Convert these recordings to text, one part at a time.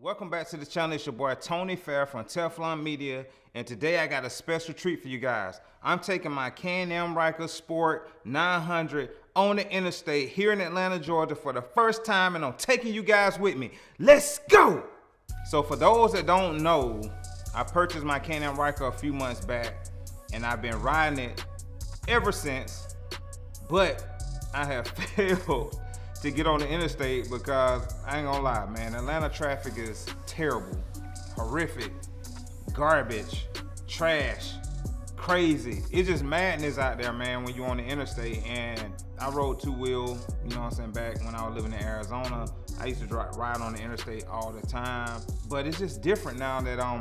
Welcome back to the channel. It's your boy Tony Fair from Teflon Media, and today I got a special treat for you guys. I'm taking my Can-Am Ryker Sport 900 on the interstate here in Atlanta, Georgia for the first time, and I'm taking you guys with me. Let's go! So for those that don't know, I purchased my Can-Am Ryker a few months back, and I've been riding it ever since, but I have failed to get on the interstate because I ain't gonna lie, man, Atlanta traffic is terrible, horrific, garbage, trash, crazy. It's just madness out there, man, when you're on the interstate. And I rode two-wheel, you know what I'm saying, back when I was living in Arizona. I used to ride on the interstate all the time, but it's just different now that I'm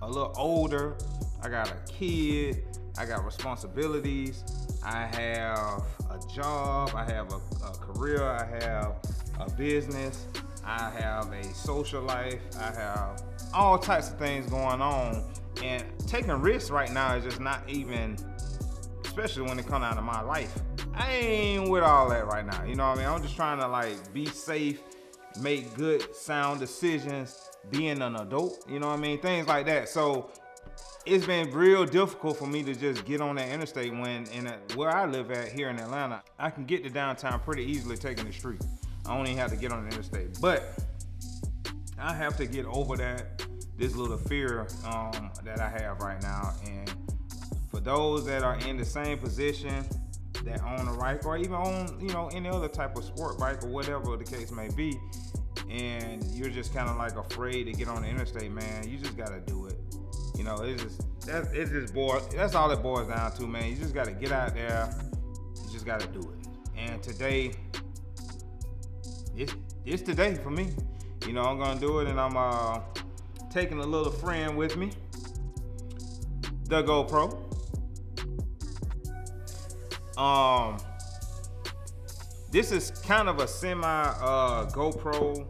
a little older. I got a kid, I got responsibilities, I have a job, I have a career, I have a business, I have a social life, I have all types of things going on, and taking risks right now is just not even, especially when it comes out of my life. I ain't with all that right now, you know what I mean? I'm just trying to like be safe, make good sound decisions, being an adult, you know what I mean? Things like that. So it's been real difficult for me to just get on that interstate when where I live at here in Atlanta, I can get to downtown pretty easily taking the street. I don't even have to get on the interstate, but I have to get over this little fear that I have right now. And for those that are in the same position that own a Ryker or even own, you know, any other type of sport bike or whatever the case may be, and you're just kind of like afraid to get on the interstate, man, you just gotta do it. You know, that's all it boils down to, man. You just gotta get out there, you just gotta do it. And today, it's today for me. You know, I'm gonna do it, and I'm taking a little friend with me, the GoPro. This is kind of a semi GoPro,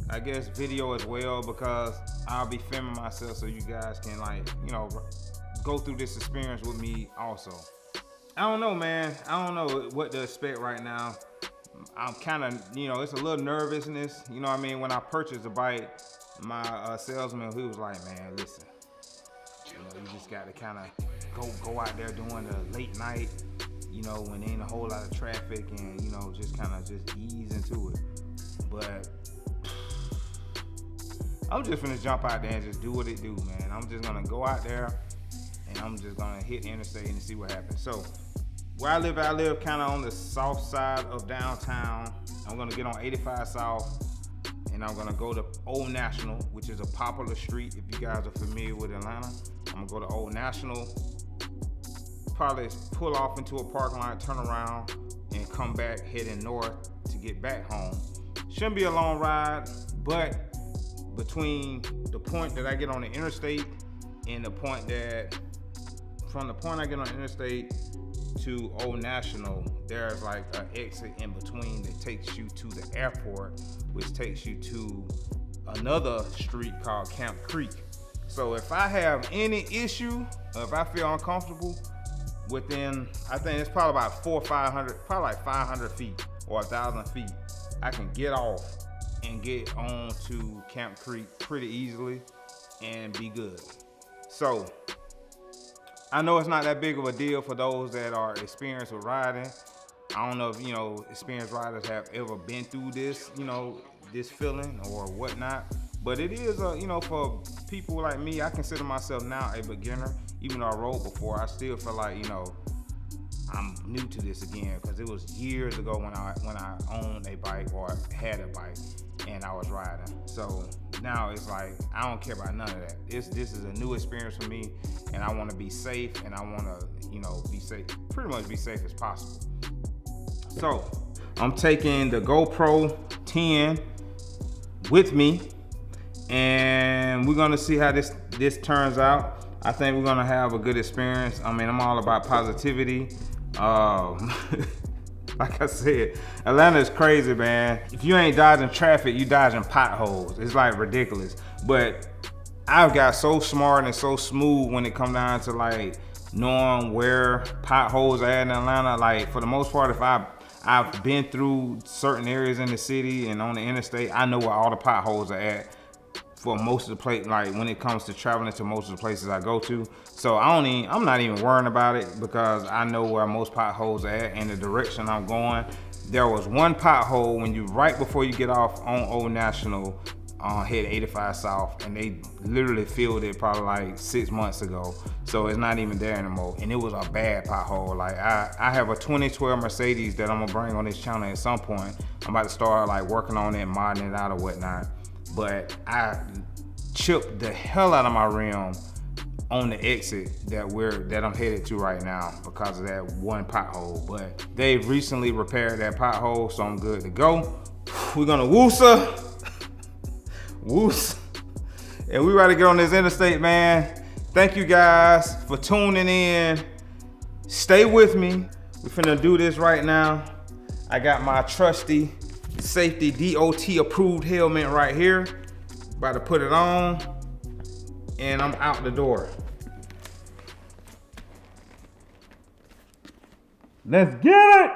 I guess, video as well, because I'll be filming myself so you guys can, like, you know, go through this experience with me also. I don't know, man. I don't know what to expect right now. I'm kind of, you know, it's a little nervousness. You know what I mean? When I purchased the bike, my salesman, he was like, man, listen, you know, you just got to kind of go out there doing the late night, you know, when there ain't a whole lot of traffic, and, you know, just kind of just ease into it. But I'm just gonna jump out there and just do what it do, man. I'm just gonna go out there and I'm just gonna hit the interstate and see what happens. So where I live kind of on the south side of downtown. I'm gonna get on 85 South, and I'm gonna go to Old National, which is a popular street if you guys are familiar with Atlanta. I'm gonna go to Old National, probably pull off into a parking lot, turn around, and come back heading north to get back home. Shouldn't be a long ride, but between the point that I get on the interstate and the point that, from the point I get on the interstate to Old National, there's like an exit in between that takes you to the airport, which takes you to another street called Camp Creek. So if I have any issue, or if I feel uncomfortable, within, I think it's probably about 400 or 500, probably like 500 feet or 1,000 feet, I can get off and get on to Camp Creek pretty easily and be good. So I know it's not that big of a deal for those that are experienced with riding. I don't know if, you know, experienced riders have ever been through this, you know, this feeling or whatnot, but it is you know, for people like me, I consider myself now a beginner. Even though I rode before, I still feel like, you know, I'm new to this again, because it was years ago when I owned a bike or had a bike and I was riding. So now it's like, I don't care about none of that. This is a new experience for me, and I want to be safe, and I want to, you know, be safe, pretty much be safe as possible. So I'm taking the GoPro 10 with me, and we're gonna see how this turns out. I think we're gonna have a good experience. I mean, I'm all about positivity. Like I said, Atlanta is crazy, man. If you ain't dodging traffic, you dodging potholes. It's like ridiculous. But I've got so smart and so smooth when it comes down to like knowing where potholes are at in Atlanta. Like, for the most part, if I've been through certain areas in the city and on the interstate, I know where all the potholes are at. for most of the place, like when it comes to traveling to most of the places I go to. So I'm not even worrying about it because I know where most potholes are at and the direction I'm going. There was one pothole when right before you get off on Old National, head 85 South, and they literally filled it probably like 6 months ago. So it's not even there anymore. And it was a bad pothole. Like I have a 2012 Mercedes that I'm gonna bring on this channel at some point. I'm about to start like working on it and modding it out or whatnot. But I chipped the hell out of my rim on the exit that I'm headed to right now because of that one pothole. But they've recently repaired that pothole, so I'm good to go. We're gonna woosa. Woos. And we ready to get on this interstate, man. Thank you guys for tuning in. Stay with me. We're finna do this right now. I got my trusty safety DOT approved helmet right here. About to put it on and I'm out the door. Let's get it!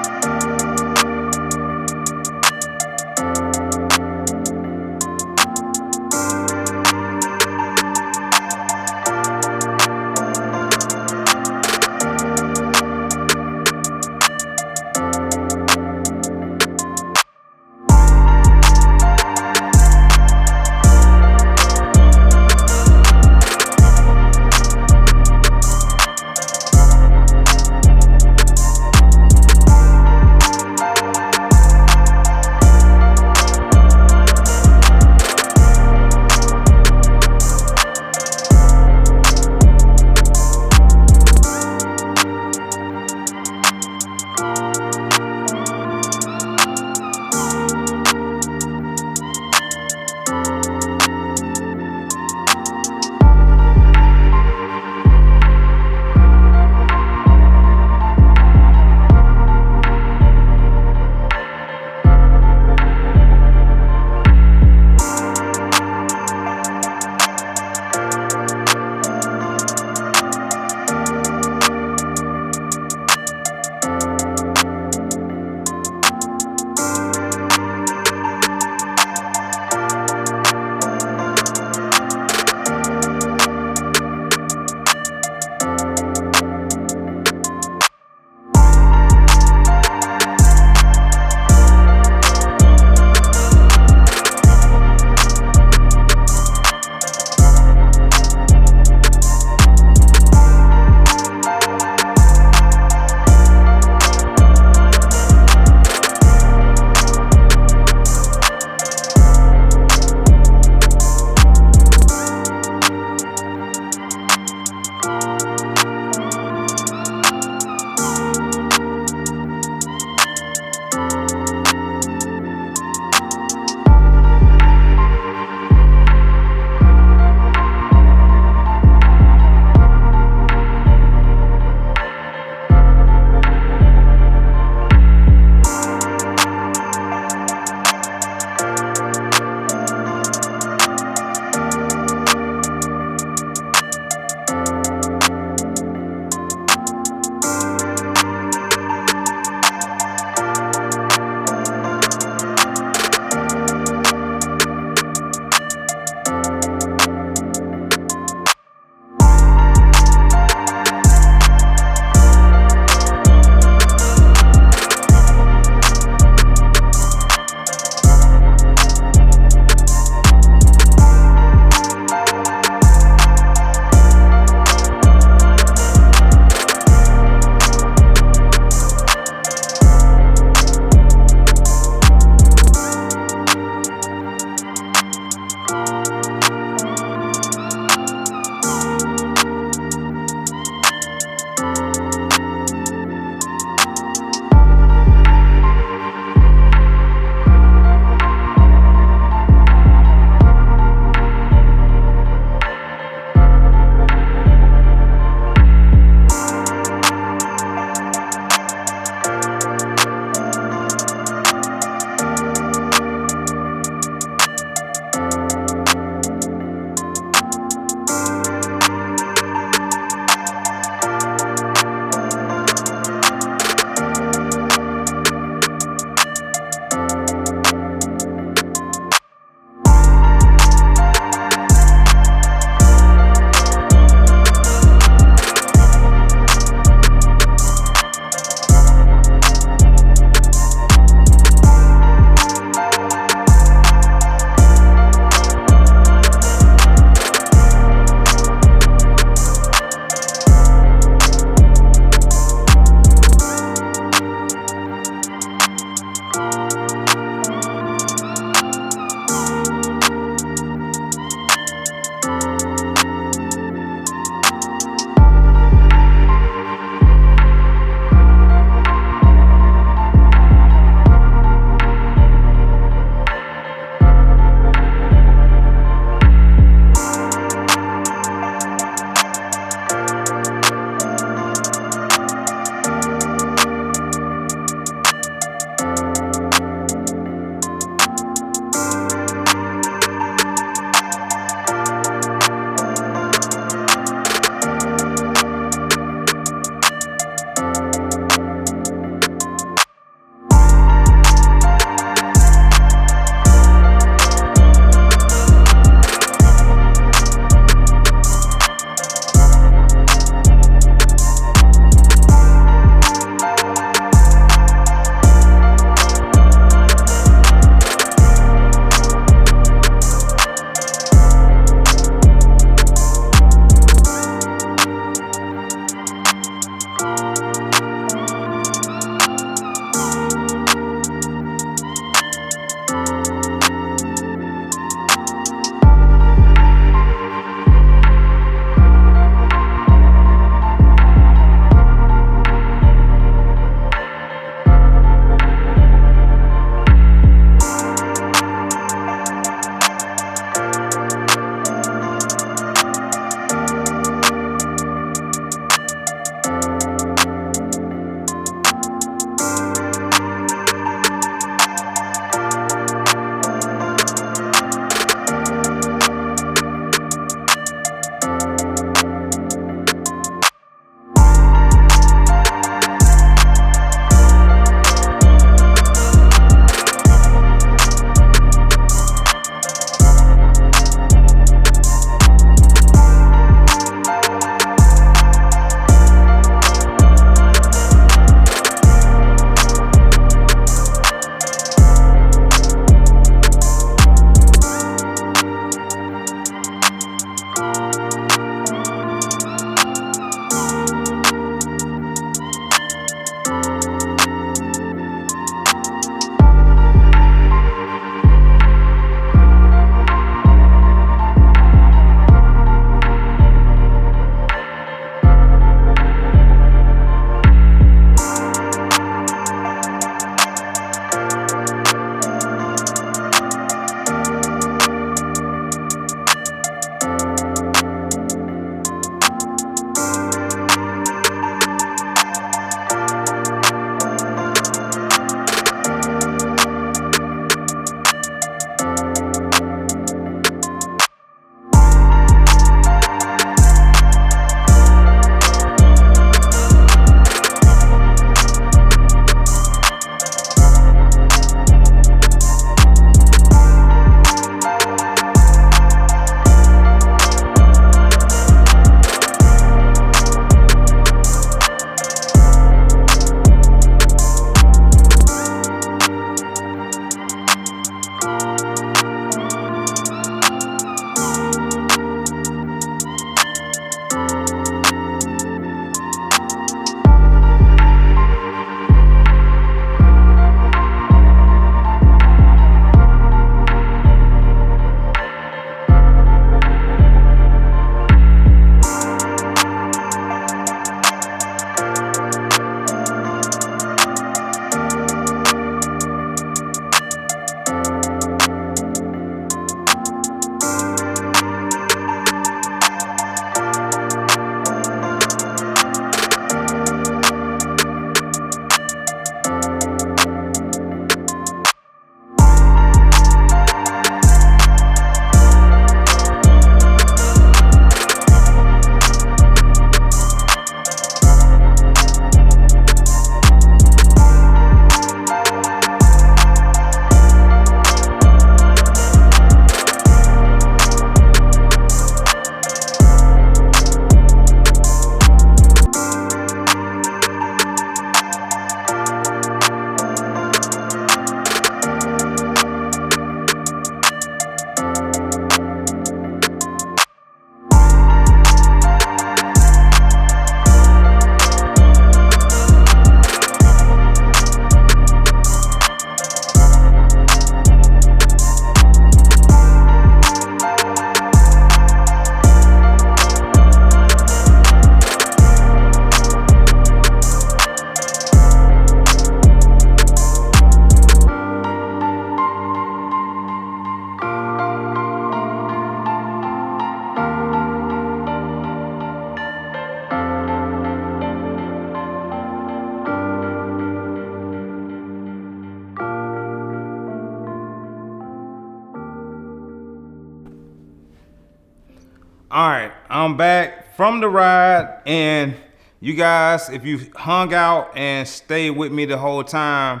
All right, I'm back from the ride, and you guys, if you hung out and stayed with me the whole time,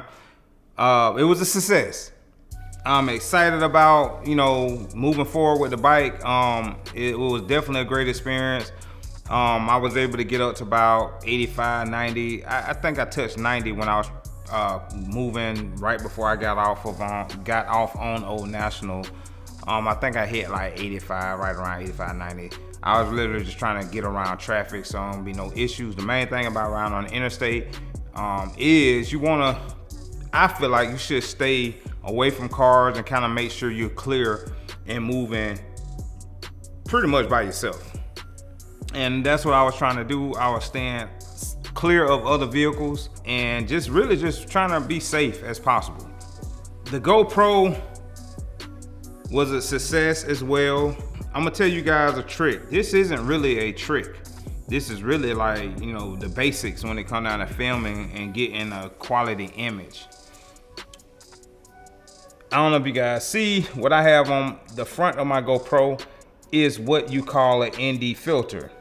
it was a success. I'm excited about, moving forward with the bike. It was definitely a great experience. I was able to get up to about 85, 90. I think I touched 90 when I was moving right before I got off on Old National. I think I hit like 85, right around 85, 90. I was literally just trying to get around traffic so there won't be no issues. The main thing about riding on the interstate is I feel like you should stay away from cars and kind of make sure you're clear and moving pretty much by yourself. And that's what I was trying to do. I was staying clear of other vehicles and just trying to be safe as possible. The GoPro was a success as well. I'm gonna tell you guys a trick. This isn't really a trick. This is really like, the basics when it comes down to filming and getting a quality image. I don't know if you guys see what I have on the front of my GoPro is what you call an ND filter.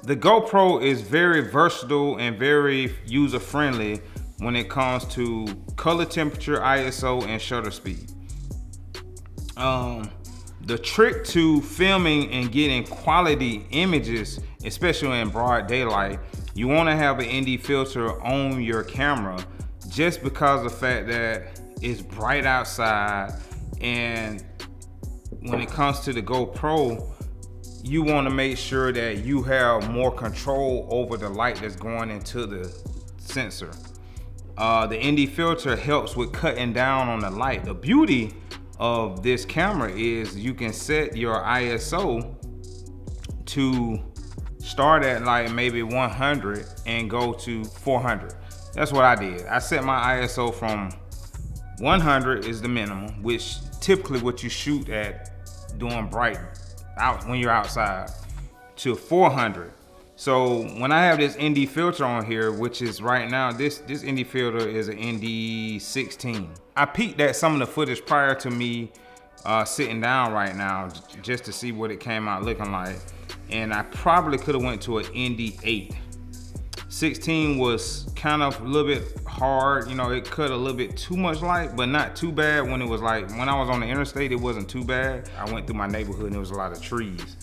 The GoPro is very versatile and very user-friendly when it comes to color temperature, ISO, and shutter speed. The trick to filming and getting quality images, especially in broad daylight, you want to have an ND filter on your camera just because of the fact that it's bright outside, and when it comes to the GoPro, you want to make sure that you have more control over the light that's going into the sensor. The ND filter helps with cutting down on the light. The beauty of this camera is you can set your ISO to start at like maybe 100 and go to 400. That's what I did. I set my ISO from 100 is the minimum, which typically what you shoot at doing bright out when you're outside, to 400. So when I have this ND filter on here, which is right now, this ND filter is an ND 16. I peeked at some of the footage prior to me sitting down right now just to see what it came out looking like. And I probably could have went to an ND 8. 16 was kind of a little bit hard, it cut a little bit too much light, but not too bad. When it was like, when I was on the interstate, it wasn't too bad. I went through my neighborhood and there was a lot of trees.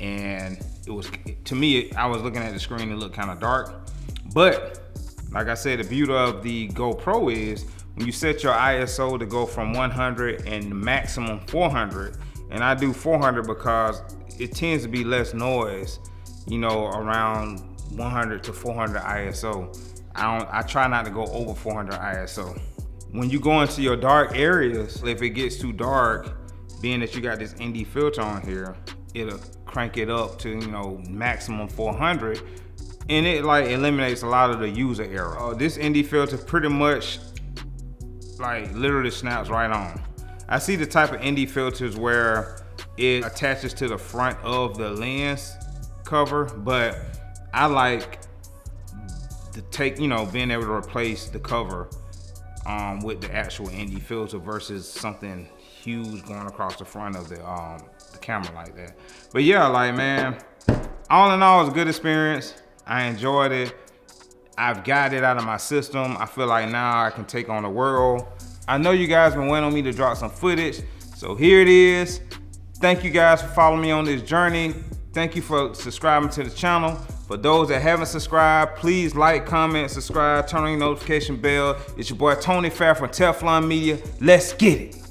And it was, to me, I was looking at the screen, it looked kind of dark. But like I said, the beauty of the GoPro is when you set your ISO to go from 100 and maximum 400, and I do 400 because it tends to be less noise, around 100 to 400 ISO. I try not to go over 400 ISO. When you go into your dark areas, if it gets too dark, being that you got this ND filter on here, it'll crank it up to maximum 400, and it like eliminates a lot of the user error. This ND filter pretty much like literally snaps right on. I see the type of ND filters where it attaches to the front of the lens cover, but I like to take, being able to replace the cover with the actual ND filter versus something huge going across the front of the camera like that. But yeah, like, man, all in all, it was a good experience. I enjoyed it. I've got it out of my system. I feel like now I can take on the world. I know you guys been waiting on me to drop some footage, so here it is. Thank you guys for following me on this journey. Thank you for subscribing to the channel. For those that haven't subscribed, please like, comment, subscribe, turn on your notification bell. It's your boy Tony Fair from Teflon Media. Let's get it.